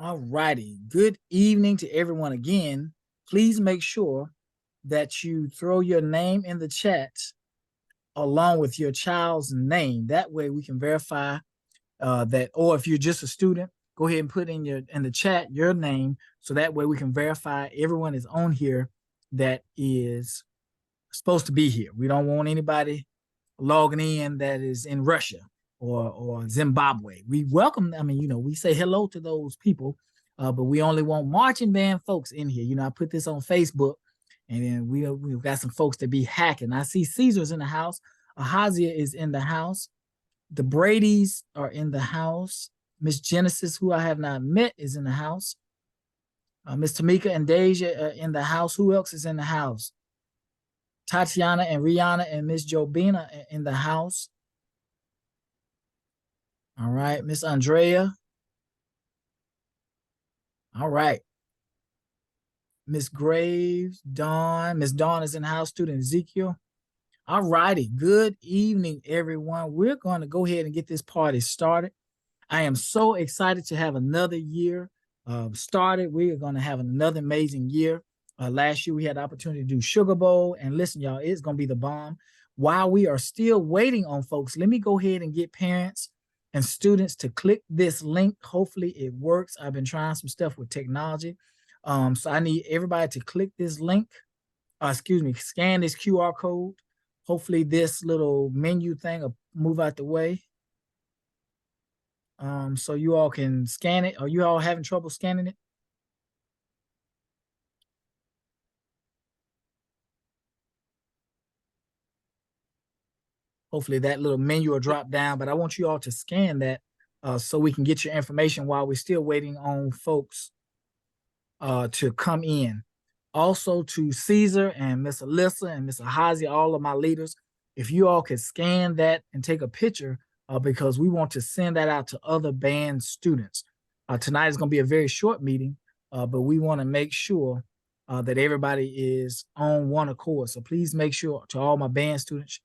All righty. Good evening to everyone again. Please make sure that you throw your name in the chat along with your child's name. That way we can verify that, or if you're just a student, go ahead and put in the chat your name, so that way we can verify everyone is on here that is supposed to be here. We don't want anybody logging in that is in Russia or Zimbabwe. We welcome, I mean, we say hello to those people, but we only want marching band folks in here. I put this on Facebook, and then we've got some folks to be hacking. I see Caesar's in the house. Ahazia is in the house. The Bradys are in the house. Miss Genesis, who I have not met, is in the house. Miss Tamika and Deja are in the house. Who else is in the house? Tatiana and Rihanna and Miss Jobina in the house. All right, Miss Andrea. All right. Miss Graves, Dawn. Miss Dawn is in the house. Student Ezekiel. All righty. Good evening, everyone. We're going to go ahead and get this party started. I am so excited to have another year started. We are going to have another amazing year. Last year, we had the opportunity to do Sugar Bowl. And listen, y'all, it's going to be the bomb. While we are still waiting on folks, let me go ahead and get parents and students to click this link. Hopefully it works. I've been trying some stuff with technology. So I need everybody to click this link. Scan this QR code. Hopefully this little menu thing will move out the way. So you all can scan it. Are you all having trouble scanning it? Hopefully that little menu will drop down, but I want you all to scan that so we can get your information while we're still waiting on folks to come in. Also to Caesar and Miss Alyssa and Miss Ahazia, all of my leaders, if you all could scan that and take a picture because we want to send that out to other band students. Tonight is going to be a very short meeting, but we want to make sure that everybody is on one accord. So please make sure to all my band students,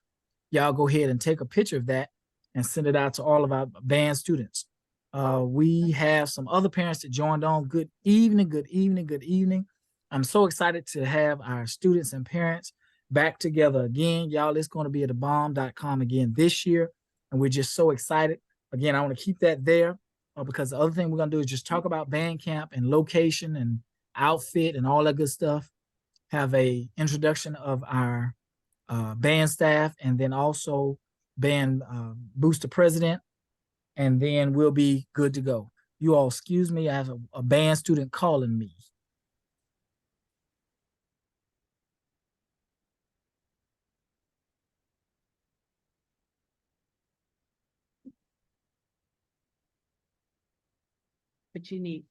y'all go ahead and take a picture of that and send it out to all of our band students. We have some other parents that joined on. Good evening, good evening, good evening. I'm so excited to have our students and parents back together again. Y'all, it's going to be at thebomb.com again this year. And we're just so excited. Again, I want to keep that there because the other thing we're going to do is just talk about band camp and location and outfit and all that good stuff. Have a introduction of our band staff, and then also band booster president, and then we'll be good to go. You all excuse me, I have a band student calling me. But you need.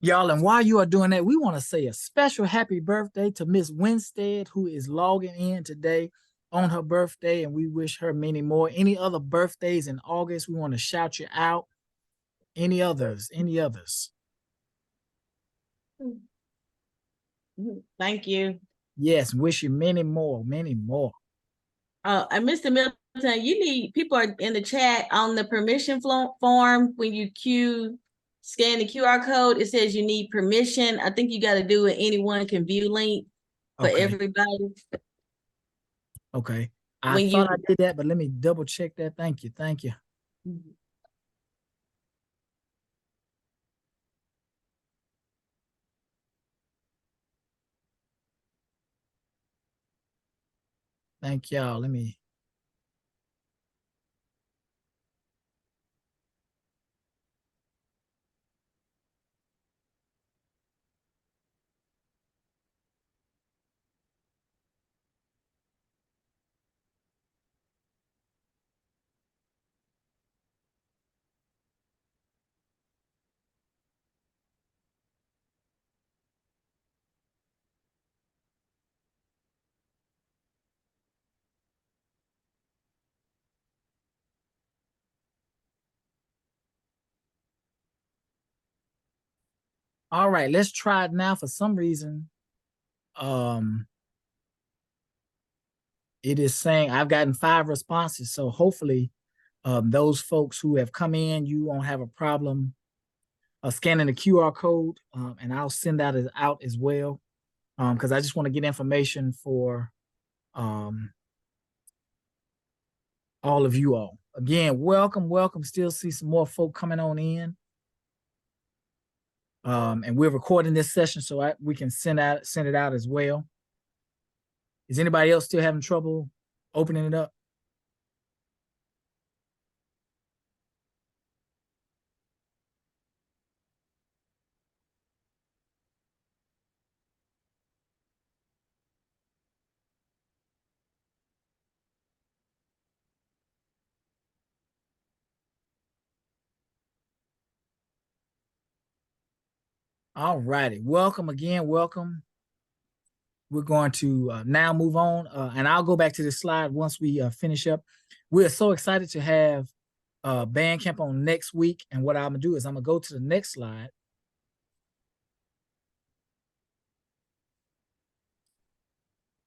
Y'all, and while you are doing that, we want to say a special happy birthday to Miss Winstead, who is logging in today on her birthday, and we wish her many more. Any other birthdays in August, we want to shout you out. Any others? Any others? Thank you. Yes, wish you many more, many more. And Mr. Milton, you need people are in the chat on the permission form. When you scan the QR code, it says you need permission. I think you got to do it. Anyone can view link for everybody. Okay. I thought I did that, but let me double check that. Thank you. Thank you. Thank y'all. Let me. All right, let's try it now. For some reason, it is saying I've gotten 5 responses. So hopefully, those folks who have come in, you won't have a problem scanning the QR code, and I'll send that out as well, because I just want to get information for um, all of you all. Again, welcome, welcome. Still see some more folk coming on in. And we're recording this session so we can send it out as well. Is anybody else still having trouble opening it up? All righty. Welcome again. Welcome. We're going to now move on, and I'll go back to this slide once we finish up. We're so excited to have band camp on next week, and what I'm gonna do is I'm gonna go to the next slide.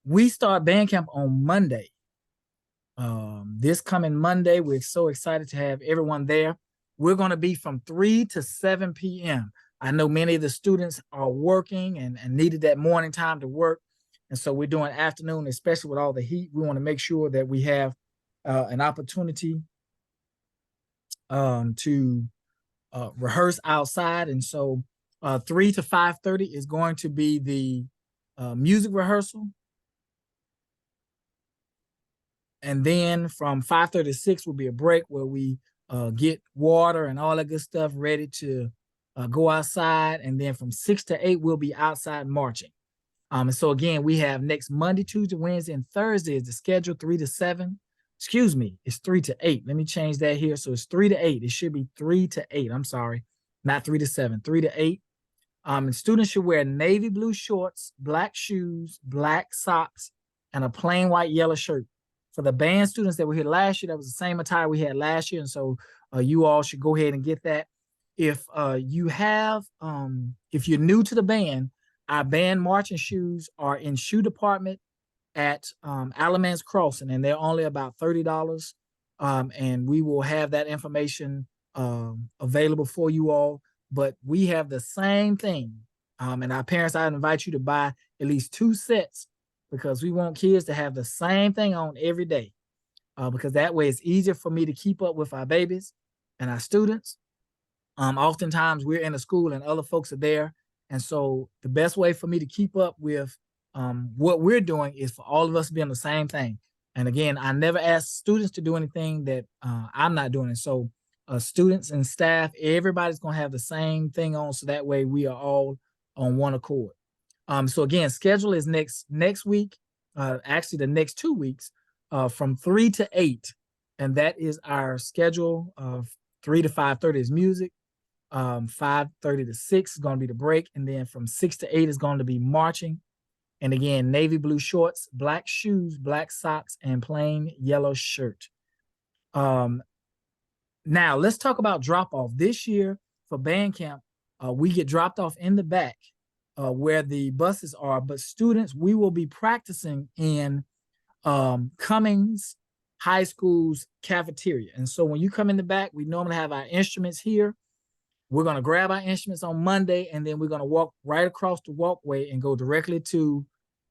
We start band camp on Monday. This coming Monday, we're so excited to have everyone there. We're going to be from 3 to 7 p.m. I know many of the students are working and needed that morning time to work. And so we're doing afternoon, especially with all the heat. We want to make sure that we have an opportunity to rehearse outside. And so 3 to 5:30 is going to be the music rehearsal. And then from 5:30 to 6 will be a break where we get water and all that good stuff ready to go outside. And then from 6 to 8, we'll be outside marching. And so again, we have next Monday, Tuesday, Wednesday, and Thursday is the schedule 3 to 7. Excuse me, it's 3 to 8. Let me change that here. So it's 3 to 8. It should be 3 to 8. I'm sorry, not 3 to 7, 3 to 8. And students should wear navy blue shorts, black shoes, black socks, and a plain white yellow shirt. For the band students that were here last year, that was the same attire we had last year. And so you all should go ahead and get that. If if you're new to the band, our band marching shoes are in shoe department at Alamance Crossing, and they're only about $30. And we will have that information available for you all. But we have the same thing. And our parents, I invite you to buy at least 2 sets because we want kids to have the same thing on every day. Because that way it's easier for me to keep up with our babies and our students. Oftentimes we're in a school and other folks are there. And so the best way for me to keep up with what we're doing is for all of us to be on the same thing. And again, I never ask students to do anything that I'm not doing. And so students and staff, everybody's going to have the same thing on. So that way we are all on one accord. So again, schedule is next week, actually the next 2 weeks, from 3 to 8. And that is our schedule of 3 to 5:30 is music. 5:30 to 6 is going to be the break. And then from 6 to 8 is going to be marching. And again, navy blue shorts, black shoes, black socks, and plain yellow shirt. Now let's talk about drop off. This year for band camp, we get dropped off in the back where the buses are, but students, we will be practicing in Cummings High School's cafeteria. And so when you come in the back, we normally have our instruments here. We're going to grab our instruments on Monday, and then we're going to walk right across the walkway and go directly to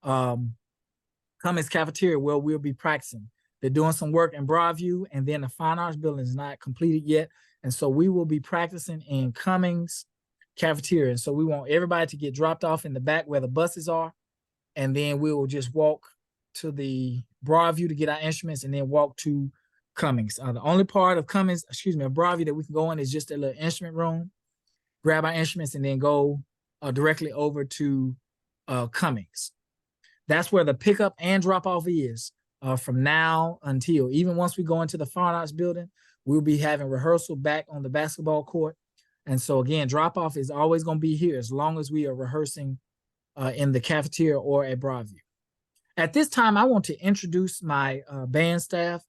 Cummings cafeteria where we'll be practicing. They're doing some work in Broadview, and then the Fine Arts building is not completed yet. And so we will be practicing in Cummings cafeteria. And so we want everybody to get dropped off in the back where the buses are. And then we will just walk to the Broadview to get our instruments and then walk to Cummings. The only part of Cummings, of Broadview that we can go in is just a little instrument room, grab our instruments, and then go directly over to Cummings. That's where the pickup and drop off is from now until, even once we go into the Fine Arts building, we'll be having rehearsal back on the basketball court. And so again, drop off is always going to be here as long as we are rehearsing in the cafeteria or at Broadview. At this time, I want to introduce my band staff.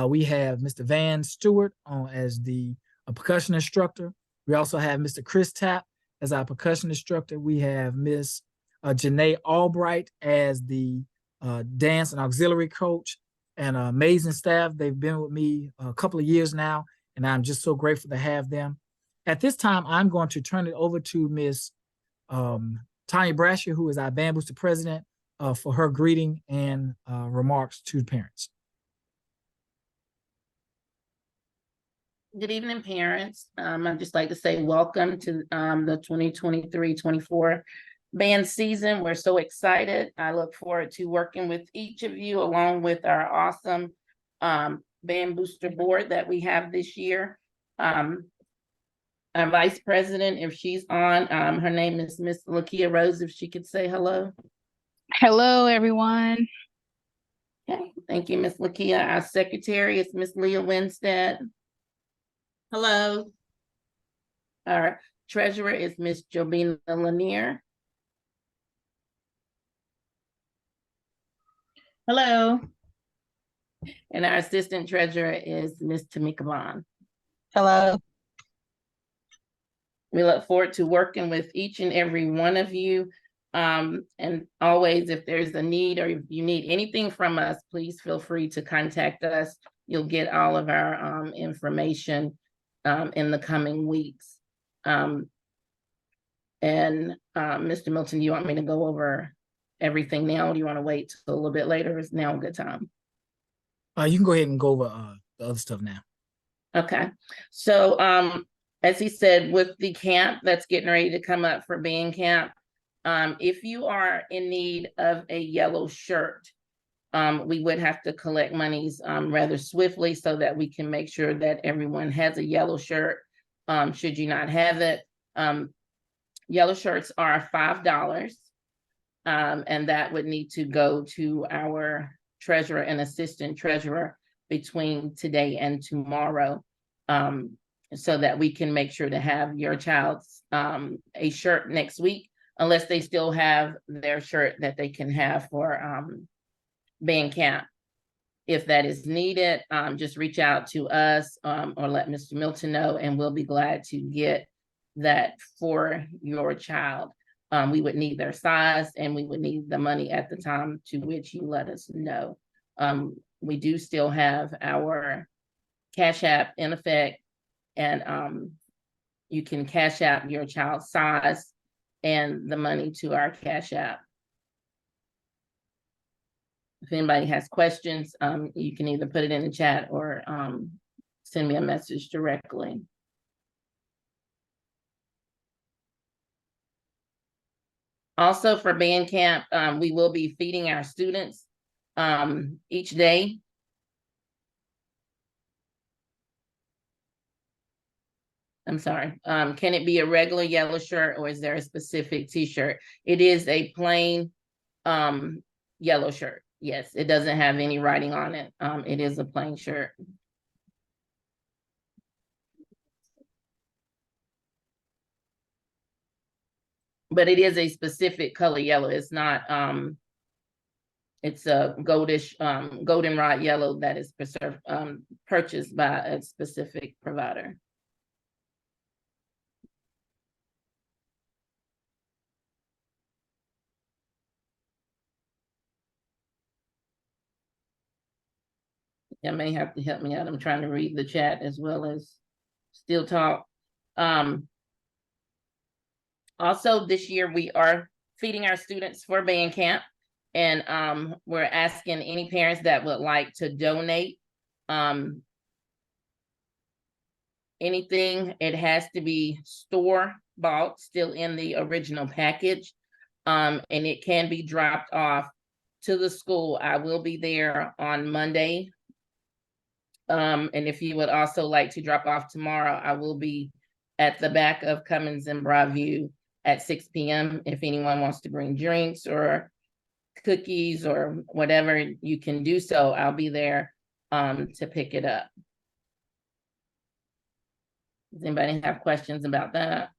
We have Mr. Van Stewart as the percussion instructor. We also have Mr. Chris Tapp as our percussion instructor. We have Miss Janae Albright as the dance and auxiliary coach, and amazing staff. They've been with me a couple of years now, and I'm just so grateful to have them. At this time, I'm going to turn it over to Miss Tanya Brasher, who is our Band Booster president, for her greeting and remarks to parents. Good evening, parents. I'd just like to say welcome to the 2023-24 band season. We're so excited. I look forward to working with each of you along with our awesome Band Booster board that we have this year. Our vice president, if she's on, her name is Miss Lakia Rose, if she could say hello. Hello, everyone. Okay, thank you, Miss Lakia. Our secretary is Miss Leah Winstead. Hello. Our treasurer is Miss Jobina Lanier. Hello. And our assistant treasurer is Miss Tamika Vaughn. Hello. We look forward to working with each and every one of you. And always, if there's a need or if you need anything from us, please feel free to contact us. You'll get all of our information in the coming weeks. And Mr. Milton, do you want me to go over everything now? Or do you want to wait till a little bit later? Is now a good time? You can go ahead and go over the other stuff now. Okay. So as he said, with the camp that's getting ready to come up for band camp, if you are in need of a yellow shirt, we would have to collect monies rather swiftly so that we can make sure that everyone has a yellow shirt. Should you not have it, yellow shirts are $5, and that would need to go to our treasurer and assistant treasurer between today and tomorrow, so that we can make sure to have your child's a shirt next week, unless they still have their shirt that they can have for band camp. If that is needed, just reach out to us or let Mr. Milton know, and we'll be glad to get that for your child. We would need their size, and we would need the money at the time to which you let us know. We do still have our Cash App in effect, and you can Cash App your child's size and the money to our Cash App. If anybody has questions, you can either put it in the chat or send me a message directly. Also for band camp, we will be feeding our students each day. I'm sorry, can it be a regular yellow shirt or is there a specific t-shirt? It is a plain yellow shirt. Yes, it doesn't have any writing on it. It is a plain shirt. But it is a specific color yellow. It's not, it's a goldish, goldenrod yellow that is purchased by a specific provider. You may have to help me out. I'm trying to read the chat as well as still talk. Also this year we are feeding our students for band camp, and we're asking any parents that would like to donate anything. It has to be store bought, still in the original package, and it can be dropped off to the school. I will be there on Monday. And if you would also like to drop off tomorrow, I will be at the back of Cummins and Broadview at 6 p.m. If anyone wants to bring drinks or cookies or whatever, you can do so. I'll be there to pick it up. Does anybody have questions about that?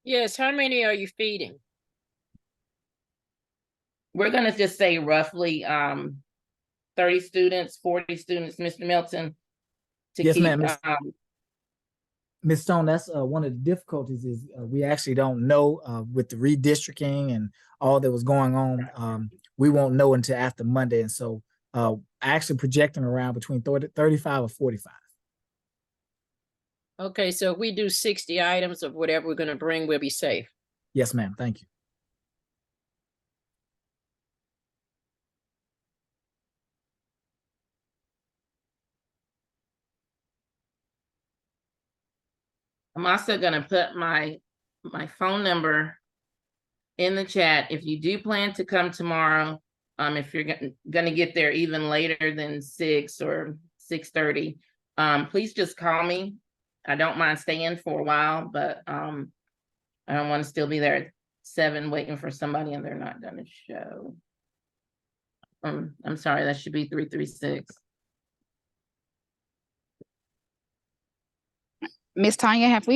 Yes, how many are you feeding? We're gonna just say roughly 30 students, 40 students, Mr. Milton, to Yes, keep ma'am. Ms. Stone, that's one of the difficulties is we actually don't know with the redistricting and all that was going on. We won't know until after Monday. And so actually projecting around between 35 or 45. Okay, so if we do 60 items of whatever we're gonna bring, we'll be safe. Yes, ma'am. Thank you. I'm also gonna put my phone number in the chat. If you do plan to come tomorrow, if you're gonna get there even later than 6 or 6:30, please just call me. I don't mind staying for a while, but I don't want to still be there at 7 waiting for somebody and they're not gonna show. I'm sorry, that should be 336. Miss Tanya, have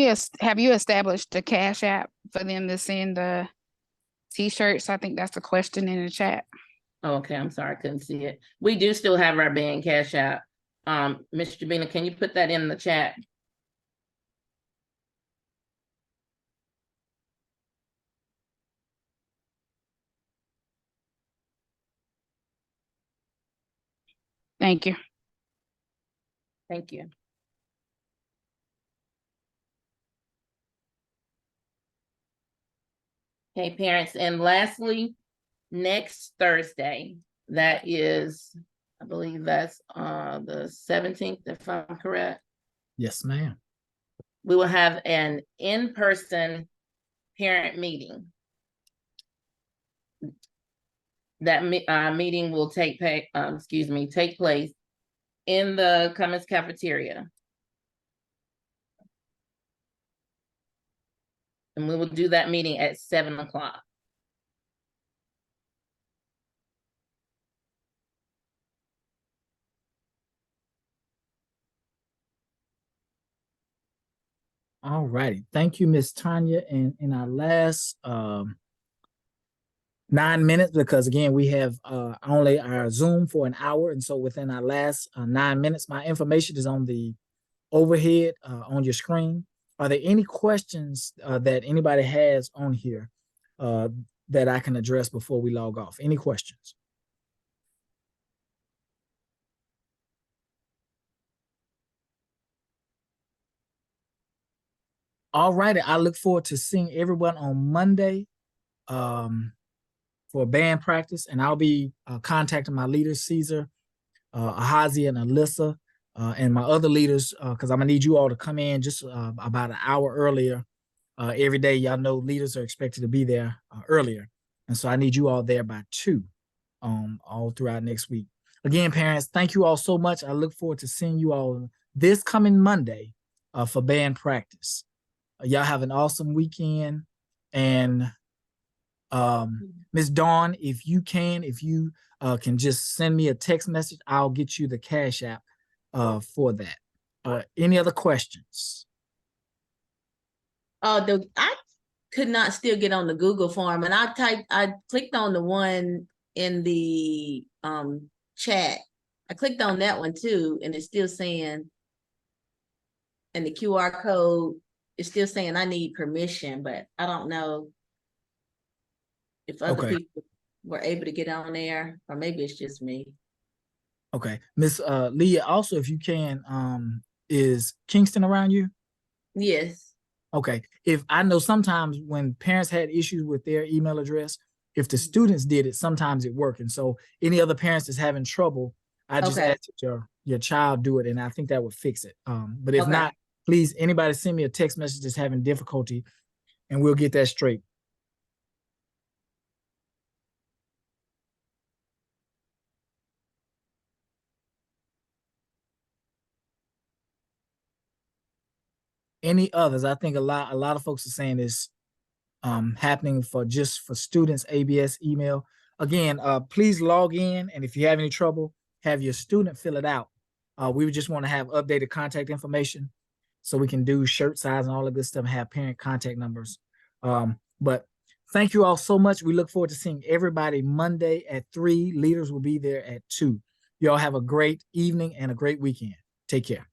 you established the Cash App for them to send the T-shirts? I think that's the question in the chat. Oh, okay, I'm sorry, I couldn't see it. We do still have our band Cash App. Ms. Jabina, can you put that in the chat? Thank you. Thank you. Okay, parents, and lastly, next Thursday, that is, I believe that's the 17th, if I'm correct. Yes, ma'am. We will have an in-person parent meeting. That meeting will take place in the Cummins cafeteria. And we will do that meeting at 7 o'clock. All righty. Thank you, Miss Tanya. And in our last 9 minutes, because again, we have only our Zoom for an hour. And so within our last 9 minutes, my information is on the overhead on your screen. Are there any questions that anybody has on here that I can address before we log off? Any questions? All righty. I look forward to seeing everyone on Monday for band practice, and I'll be contacting my leaders, Caesar, Ahazi, and Alyssa, and my other leaders, because I'm gonna need you all to come in just about an hour earlier. Every day, y'all know leaders are expected to be there earlier, and so I need you all there by 2 all throughout next week. Again, parents, thank you all so much. I look forward to seeing you all this coming Monday for band practice. Y'all have an awesome weekend. And Ms. Dawn, if you can just send me a text message, I'll get you the Cash App for that. Any other questions? I could not still get on the Google form, and I clicked on the one in the chat. I clicked on that one too, and it's still saying, and the QR code is still saying I need permission, but I don't know if other people were able to get on there, or maybe it's just me. Okay. Miss Leah, also, if you can, is Kingston around you? Yes. Okay. If I know sometimes when parents had issues with their email address, if the students did it, sometimes it worked. And so any other parents that's having trouble, I just ask that your child do it, and I think that would fix it. But if not, please, anybody send me a text message that's having difficulty, and we'll get that straight. Any others? I think a lot of folks are saying this happening for students ABS email. Again, please log in, and if you have any trouble, have your student fill it out. We would just want to have updated contact information so we can do shirt size and all the good stuff and have parent contact numbers. But thank you all so much. We look forward to seeing everybody Monday at 3. Leaders will be there at 2. You all have a great evening and a great weekend. Take care.